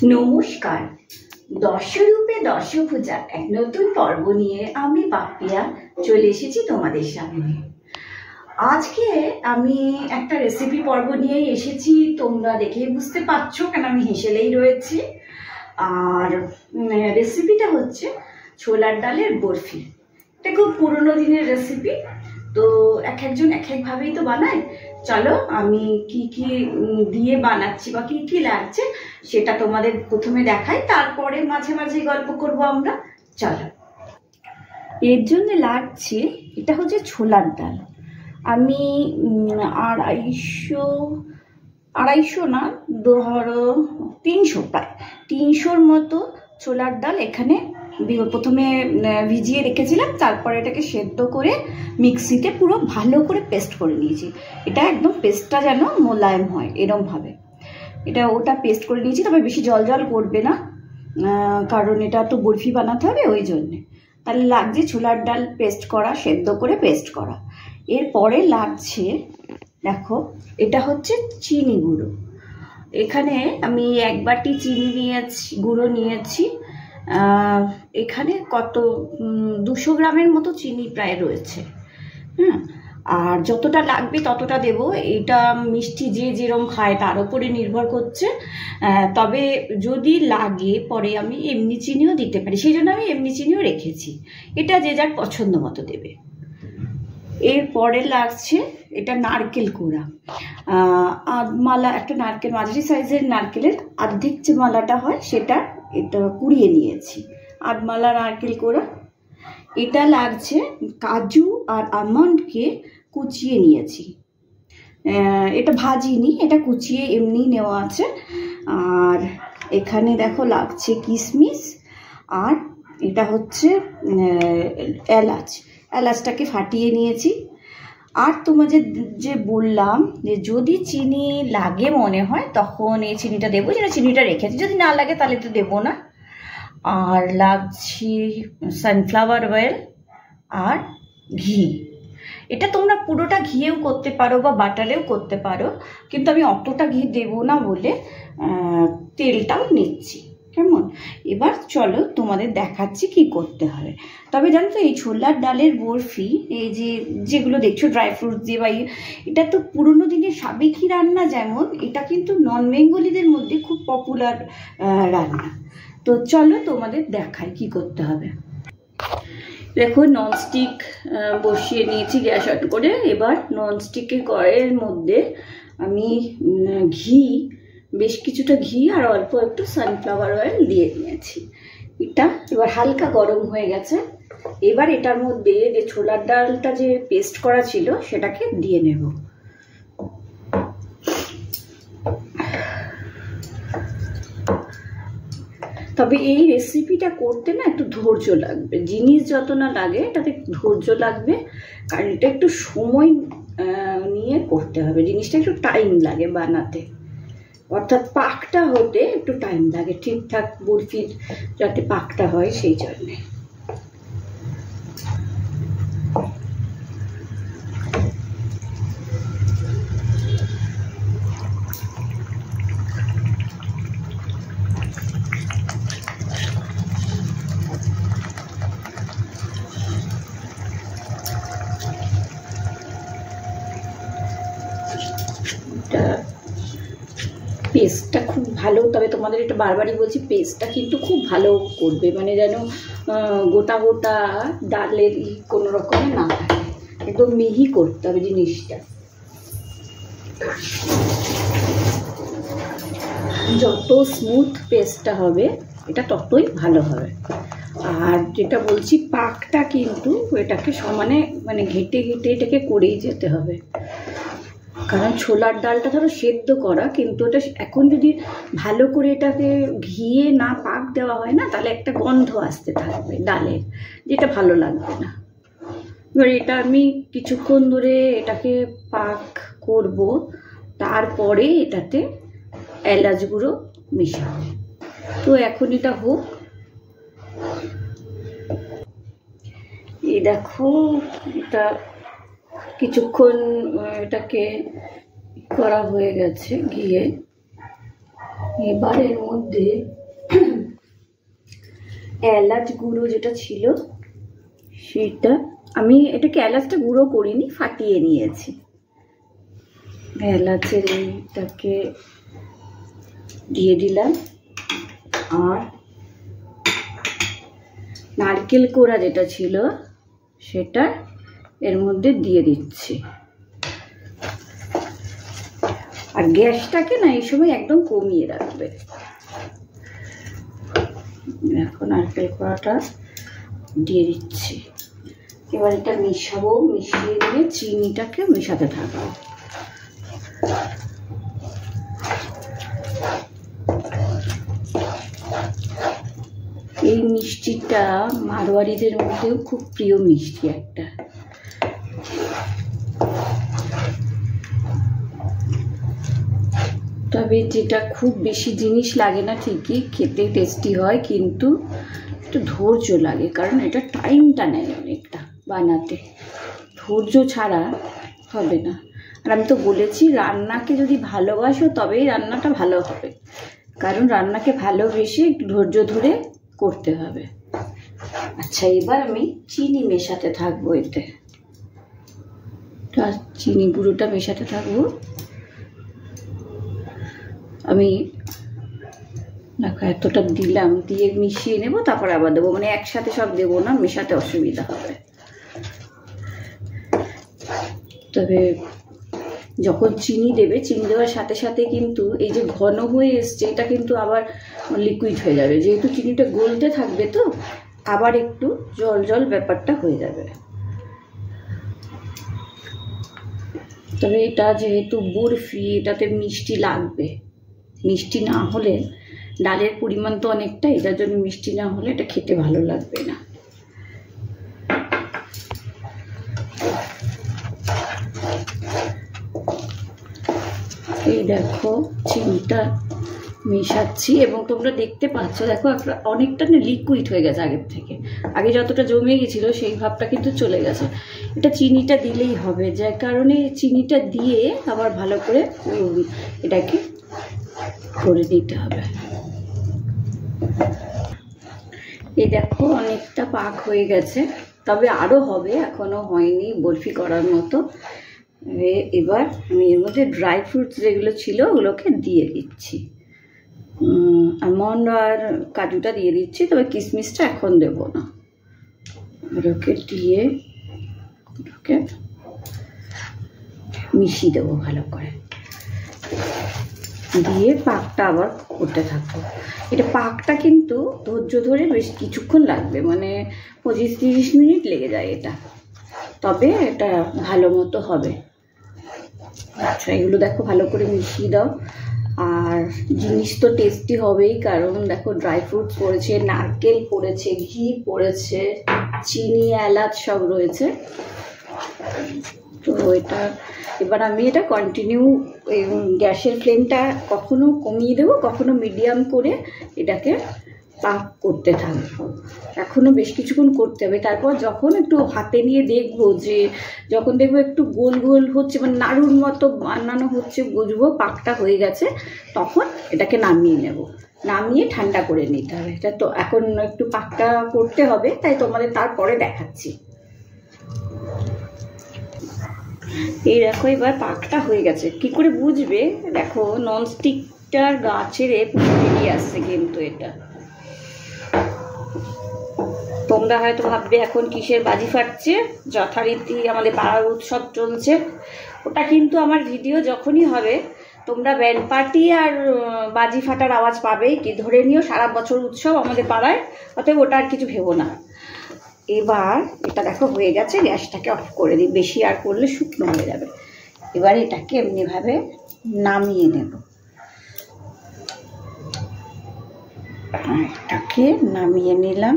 নমস্কার, দশরূপে দশভুজা এক নতুন পর্ব নিয়ে আমি পাপিয়া চলে এসেছি তোমাদের সামনে। আজকে আমি একটা রেসিপি পর্ব নিয়ে এসেছি, তোমরা দেখেই বুঝতে পারছো কেন আমি হেসেলেই রয়েছি। আর রেসিপিটা হচ্ছে ছোলার ডালের বরফি। এটা খুব পুরোনো দিনের রেসিপি, তো এক একজন এক একভাবেই তো বানায়। চলো আমি কি কি দিয়ে বানাচ্ছি বা কি কি লাগছে সেটা তোমাদের প্রথমে দেখাই, তারপরে মাঝে মাঝে গল্প করব আমরা। চলো, এর জন্য লাগছে, এটা হচ্ছে ছোলার ডাল। আমি আড়াইশো না, ধরো 300, প্রায় 300-র মতো ছোলার ডাল এখানে প্রথমে ভিজিয়ে রেখেছিলাম, তারপরে এটাকে সেদ্ধ করে মিক্সিতে পুরো ভালো করে পেস্ট করে নিয়েছি। এটা একদম পেস্টটা যেন মোলায়েম হয় এরমভাবে ওটা পেস্ট করে নিয়েছি। তবে বেশি জল জল করবে না, কারণ এটা তো বরফি বানাতে হবে, ওই জন্যে। তাহলে লাগছে ছোলার ডাল পেস্ট করা, সেদ্ধ করে পেস্ট করা। এরপরে লাগছে, দেখো, এটা হচ্ছে চিনি গুঁড়ো। এখানে আমি 1 বাটি চিনি গুঁড়ো নিয়েছি। এখানে কত 200 গ্রামের মতো চিনি প্রায় রয়েছে। হ্যাঁ, আর যতটা লাগবে ততটা দেব। এটা মিষ্টি যে যেরকম খায় তার উপরে নির্ভর করছে। তবে যদি লাগে পরে আমি এমনি চিনিও দিতে পারি, সেই জন্য আমি এমনি চিনিও রেখেছি। এটা যে যার পছন্দ মতো দেবে। এরপরে লাগছে এটা নারকেল কোড়া, মালা, একটা নারকেল, মাঝারি সাইজের নারকেলের অর্ধেক যে মালাটা হয় সেটা, এটা কুড়িয়ে নিয়েছি, আধমালা নারকেল কোড়া। এটা লাগছে কাজু আর আমন্ডকে কুচিয়ে নিয়েছি। এটা ভাজিনি, এটা কুচিয়ে এমনি নেওয়া আছে। আর এখানে দেখো লাগছে কিশমিশ, আর এটা হচ্ছে এলাচটাকে ফাটিয়ে নিয়েছি। আর তোমাদের যে বললাম যে যদি চিনি লাগে মনে হয় তখন এই চিনিটা দেবো, যেটা চিনিটা রেখেছি। যদি না লাগে তাহলে তো দেবো না। আর লাগছে সানফ্লাওয়ার অয়েল আর ঘি। এটা তোমরা পুরোটা ঘিয়েও করতে পারো বা বাটারেও করতে পারো, কিন্তু আমি অতটা ঘি দেবো না বলে তেলটাও নিচ্ছি। কেমন? এবার চলো তোমাদের দেখাচ্ছি কি করতে হবে। তবে জানো তো, এই ছোলার ডালের বরফি, এই যেগুলো দেখছো ড্রাই ফ্রুটস দিয়ে বা এটা তো পুরোনো দিনের সাবেকি রান্না, যেমন এটা কিন্তু নন বেঙ্গলিদের মধ্যে খুব পপুলার রান্না। তো চলো তোমাদের দেখাই কি করতে হবে। দেখো, ননস্টিক বসিয়ে নিয়েছি গ্যাস অন করে। এবার ননস্টিকের কড়াইয়ের মধ্যে আমি বেশ কিছুটা ঘি আর অল্প একটু সানফ্লাওয়ার অয়েল দিয়ে নিয়েছি। এটা এবার হালকা গরম হয়ে গেছে। এবার এটার মধ্যে যে ছোলার ডালটা যে পেস্ট করা ছিল সেটাকে দিয়ে নেব। তবে এই রেসিপিটা করতে না একটু ধৈর্য লাগবে, জিনিস যত না লাগে এটাতে ধৈর্য লাগবে, কারণ এটা একটু সময় নিয়ে করতে হবে। জিনিসটা একটু টাইম লাগে বানাতে, অর্থাৎ পাকটা হতে একটু টাইম লাগে, ঠিকঠাক বরফির যাতে পাকটা হয় সেই জন্যে। পেস্টটা খুব ভালো, তবে তোমাদের এটা বারবারই বলছি, পেস্টটা কিন্তু খুব ভালো করবে, মানে যেন গোটা গোটা ডালের কোনো রকমের না থাকে, একদম মিহি করতে হবে জিনিসটা। যত স্মুথ পেস্টটা হবে এটা ততই ভালো হবে। আর যেটা বলছি, পাকটা কিন্তু এটাকে সমানে, মানে ঘেটে ঘেটে এটাকে করেই যেতে হবে, কারণ ছোলার ডালটা ধরো সেদ্ধ করা, কিন্তু ওটা এখন যদি ভালো করে এটাকে ঘিয়ে না পাক দেওয়া হয় না, তাহলে একটা গন্ধ আসতে থাকবে ডালের, যেটা ভালো লাগবে না। এবার এটা আমি কিছুক্ষণ ধরে এটাকে পাক করব, তারপরে এটাতে এলাচ গুঁড়ো মেশাবো। তো এখন এটা হোক। এই দেখো, এটা কিছুক্ষণ এটাকে করা হয়ে গেছে ঘিয়ে। এবার এর মধ্যে এলাচ গুঁড়ো যেটা ছিল সেটা, আমি এটাকে এলাচটা গুঁড়ো করিনি, ফাটিয়ে নিয়েছি। এলাচের এইটাকে দিয়ে দিলাম, আর নারকেল কোড়া যেটা ছিল সেটা এর মধ্যে দিয়ে দিচ্ছি। আর গ্যাসটাকে না এই সময় একদম কমিয়ে রাখবে। এখন নারকেল কোড়াটা দিয়ে দিচ্ছি। এবার এটা মিশাবো, মিশিয়ে দিয়ে চিনিটাকে মেশাতে থাকবো। এই মিষ্টিটা মারোয়ারিদের মধ্যেও খুব প্রিয় মিষ্টি একটা। তবে যেটা খুব বেশি জিনিস লাগে না, ঠিকই খেতে টেস্টি হয়, কিন্তু একটু ধৈর্য লাগে, কারণ এটা টাইমটা নেয় অনেকটা বানাতে। ধৈর্য ছাড়া হবে না। আর আমি তো বলেছি, রান্নাকে যদি ভালোবাসো তবেই রান্নাটা ভালো হবে, কারণ রান্নাকে ভালোবেসে একটু ধৈর্য ধরে করতে হবে। আচ্ছা, এবার আমি চিনি মেশাতে থাকবো। এতে চিনি গুঁড়োটা মেশাতে থাকবো। আমি দেখো এতটা দিলাম, দিয়ে মিশিয়ে নেবো, তারপর আবার দেবো, মানে একসাথে সব দেবো না, মেশাতে অসুবিধা হবে। তবে যখন চিনি দেবে, চিনি দেওয়ার সাথে সাথে কিন্তু এই যে ঘন হয়ে এসছে, এটা কিন্তু আবার লিকুইড হয়ে যাবে, যেহেতু চিনিটা গলতে থাকবে, তো আবার একটু জল জল ব্যাপারটা হয়ে যাবে। তবে এটা যেহেতু বরফি, এটাতে মিষ্টি লাগবে। মিষ্টি না হলে, ডালের পরিমাণ তো অনেকটা, এটার জন্য মিষ্টি না হলে এটা খেতে ভালো লাগবে না। এই দেখো চিনিটা মেশাচ্ছি, এবং তোমরা দেখতে পাচ্ছ, দেখো অনেকটা না লিকুইড হয়ে গেছে আগের থেকে। আগে যতটা জমে গেছিলো সেই ভাবটা কিন্তু চলে গেছে। এটা চিনিটা দিলেই হবে, যার কারণে চিনিটা দিয়ে আবার ভালো করে এটাকে করে দিতে হবে। এই দেখো অনেকটা পাক হয়ে গেছে, তবে আরও হবে, এখনো হয়নি বরফি করার মতো। এবার আমি এর মধ্যে ড্রাই ফ্রুটস যেগুলো ছিল ওগুলোকে দিয়ে দিচ্ছি। আমন্ড আর কাজুটা দিয়ে দিচ্ছি, তবে কিশমিশটা এখন দেব না। ওগুলোকে দিয়ে ওকে মিশিয়ে দেবো ভালো করে, দিয়ে পাকটা আবার করতে থাকবো। এটা পাকটা কিন্তু ধৈর্য ধরে বেশ কিছুক্ষণ লাগবে, মানে 25-30 মিনিট লেগে যায় এটা, তবে এটা ভালো মতো হবে। আচ্ছা, এগুলো দেখো ভালো করে মিশিয়ে দাও। আর জিনিস তো টেস্টি হবেই, কারণ দেখো ড্রাই ফ্রুটস পড়েছে, নারকেল পড়েছে, ঘি পড়েছে, চিনি, এলাচ সব রয়েছে। তো এটা এবার আমি এটা কন্টিনিউ গ্যাসের ফ্লেমটা কখনো কমিয়ে দেবো, কখনো মিডিয়াম করে এটাকে পাক করতে থাকবো। এখনও বেশ কিছুক্ষণ করতে হবে। তারপর যখন একটু হাতে নিয়ে দেখবো, যে যখন দেখবো একটু গোল গোল হচ্ছে, মানে নাড়ুর মতো বানানো হচ্ছে, বুঝবো পাকটা হয়ে গেছে, তখন এটাকে নামিয়ে নেব। নামিয়ে ঠান্ডা করে নিতে হবে। এটা তো এখন একটু পাকটা করতে হবে, তাই তোমাদের তারপরে দেখাচ্ছি। এই দেখো এবার পাকটা হয়ে গেছে। কি করে বুঝবে? দেখো ননস্টিকটার গা ছেড়ে পুরো বেরিয়ে আসছে কিন্তু এটা। তোমরা হয়তো ভাববে এখন কিসের বাজি ফাটছে, যথারীতি আমাদের পাড়ার উৎসব চলছে। ওটা কিন্তু আমার ভিডিও যখনই হবে তোমরা ব্যান্ড পার্টি আর বাজি ফাটার আওয়াজ পাবেই, কি ধরে নিও সারা বছর উৎসব আমাদের পাড়ায়, অতএব ওটা আর কিছু ভেবো না। এবার এটা দেখো হয়ে গেছে, গ্যাসটাকে অফ করে দিই, বেশি আর করলে শুকনো হয়ে যাবে। এবার এটাকে এমনিভাবে নামিয়ে নেব। এটাকে নামিয়ে নিলাম,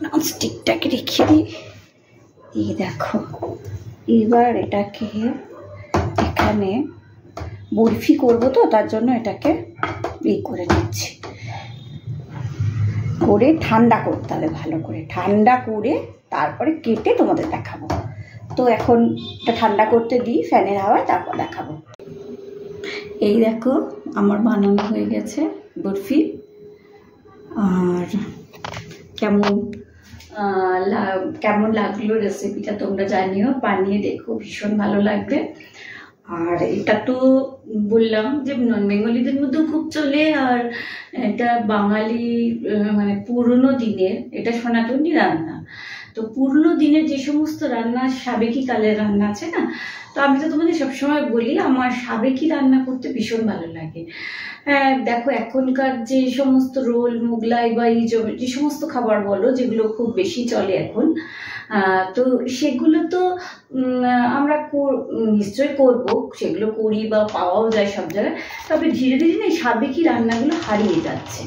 ননস্টিকটাকে রেখে দিই। এই দেখো এবার এটাকে এখানে বরফি করবো, তো তার জন্য এটাকে করে নিচ্ছি, করে ঠান্ডা করতে হবে ভালো করে। ঠান্ডা করে তারপরে কেটে তোমাদের দেখাবো। তো এখন এটা ঠান্ডা করতে দিই ফ্যানের হাওয়ায়, তারপর দেখাবো। এই দেখো আমার বানানো হয়ে গেছে বরফি। আর কেমন কেমন লাগলো রেসিপিটা তোমরা জানিও, বানিয়ে দেখো, ভীষণ ভালো লাগবে। আর এটা তো বললাম যে নন বেঙ্গলিদের মধ্যেও খুব চলে, আর এটা বাঙালি মানে পুরনো দিনের, এটা সনাতনী রান্না। তো পুরনো দিনের যে সমস্ত রান্না, সাবেকি কালের রান্না আছে না, তো আমি তো তোমাদের সবসময় বলি আমার সাবেকি রান্না করতে ভীষণ ভালো লাগে। দেখো এখনকার যে সমস্ত রোল, মোগলাই বা এই যে সমস্ত খাবার বলো যেগুলো খুব বেশি চলে এখন, তো সেগুলো তো আমরা নিশ্চয়ই করব, সেগুলো করি বা পাওয়াও যায় সব জায়গায়, তবে ধীরে ধীরে না এই সাবেকি রান্নাগুলো হারিয়ে যাচ্ছে।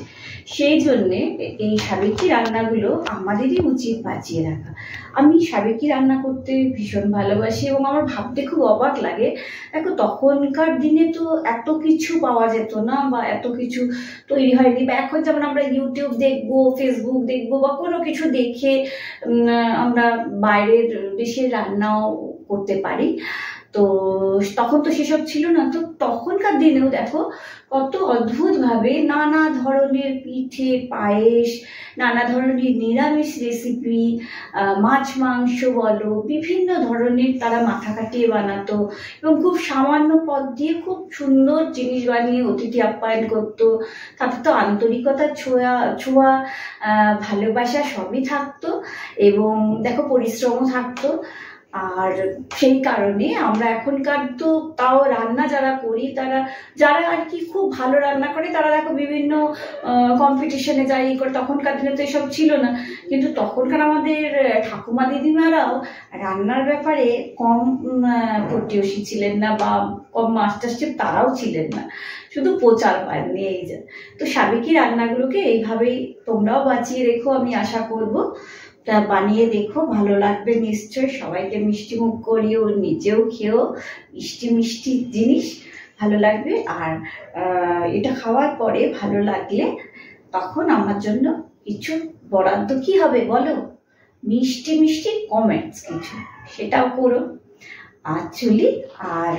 সেই জন্যে এই সাবেকি রান্নাগুলো আমাদেরই উচিত বাঁচিয়ে রাখা। আমি সাবেকি রান্না করতে ভীষণ ভালোবাসি এবং আমার ভাবতে খুব অবাক লাগে। দেখো তখনকার দিনে তো এত কিছু পাওয়া যেত না বা এত কিছু তৈরি হয়নি, বা এখন যেমন আমরা ইউটিউব দেখবো, ফেসবুক দেখবো বা কোনো কিছু দেখে আমরা বাইরের দেশের রান্নাও করতে পারি। তো তখন তো সেসব ছিল না। তো তখনকার দিনেও দেখো কত অদ্ভুতভাবে নানা ধরনের পিঠে, পায়েস, নানা ধরনের নিরামিষ রেসিপি, মাছ মাংস বলো, বিভিন্ন ধরনের তারা মাথা কাটিয়ে বানাতো এবং খুব সামান্য পদ দিয়ে খুব সুন্দর জিনিস বানিয়ে অতিথি আপ্যায়ন করতো। তাতে তো আন্তরিকতার ছোঁয়া, ভালোবাসা সবই থাকতো এবং দেখো পরিশ্রমও থাকতো। আর সেই কারণে আমরা এখনকার তো তাও রান্না যারা করি, যারা আর কি খুব ভালো রান্না করে তারা দেখো বিভিন্ন কম্পিটিশনে যায় করে। তখনকার দিনে তো এসব ছিল না, কিন্তু তখনকার আমাদের ঠাকুমা দিদিমারাও রান্নার ব্যাপারে কম পটীয়সী ছিলেন না বা কম মাস্টারশেফ তারাও ছিলেন না, শুধু প্রচার পাননি। এই যে তো সাবেকি রান্নাগুলোকে এইভাবেই তোমরাও বাঁচিয়ে রেখো, আমি আশা করব। তা বানিয়ে দেখো, ভালো লাগবে নিশ্চয়। সবাইকে মিষ্টি মুখ করিও, নিজেও খেয়েও, মিষ্টি মিষ্টি জিনিস ভালো লাগবে। আর এটা খাওয়ার পরে ভালো লাগলে তখন আমার জন্য কিছু বরাদ্দ কি হবে বলো, মিষ্টি মিষ্টি কমেন্টস কিছু, সেটাও করো। আর চলি, আর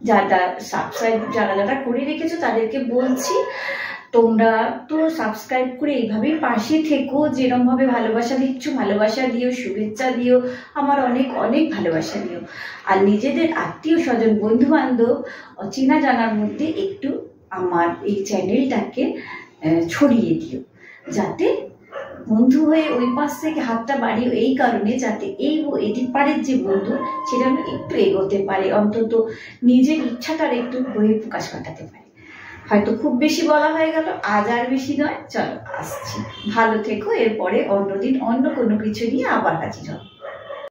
যারা সাবস্ক্রাইব যারা করে রেখেছো তাদেরকে বলছি তোমরা তো সাবস্ক্রাইব করে এইভাবেই পাশে থেকো, যেরকম ভাবে ভালোবাসা দিচ্ছ ভালোবাসা দিও, শুভেচ্ছা দিও, আমার অনেক অনেক ভালোবাসা দিও। আর নিজেদের আত্মীয় স্বজন, বন্ধু বান্ধব, অচেনা জানার মধ্যে একটু আমার এই চ্যানেলটাকে ছড়িয়ে দিও, যাতে বন্ধু হয়ে ওই পাশ থেকে হাতটা বাড়িও, এই কারণে যাতে এই পারের যে বন্ধু সেটা একটু এগোতে পারে, অন্তত নিজের ইচ্ছাটার একটু বহিঃ প্রকাশ ঘটাতে পারে। হয়তো খুব বেশি বলা হয়ে গেল, আজ আর বেশি নয়, চলো আসছি, ভালো থেকো। এরপরে অন্যদিন অন্য কোনো কিছু নিয়ে আবার হাজির হব।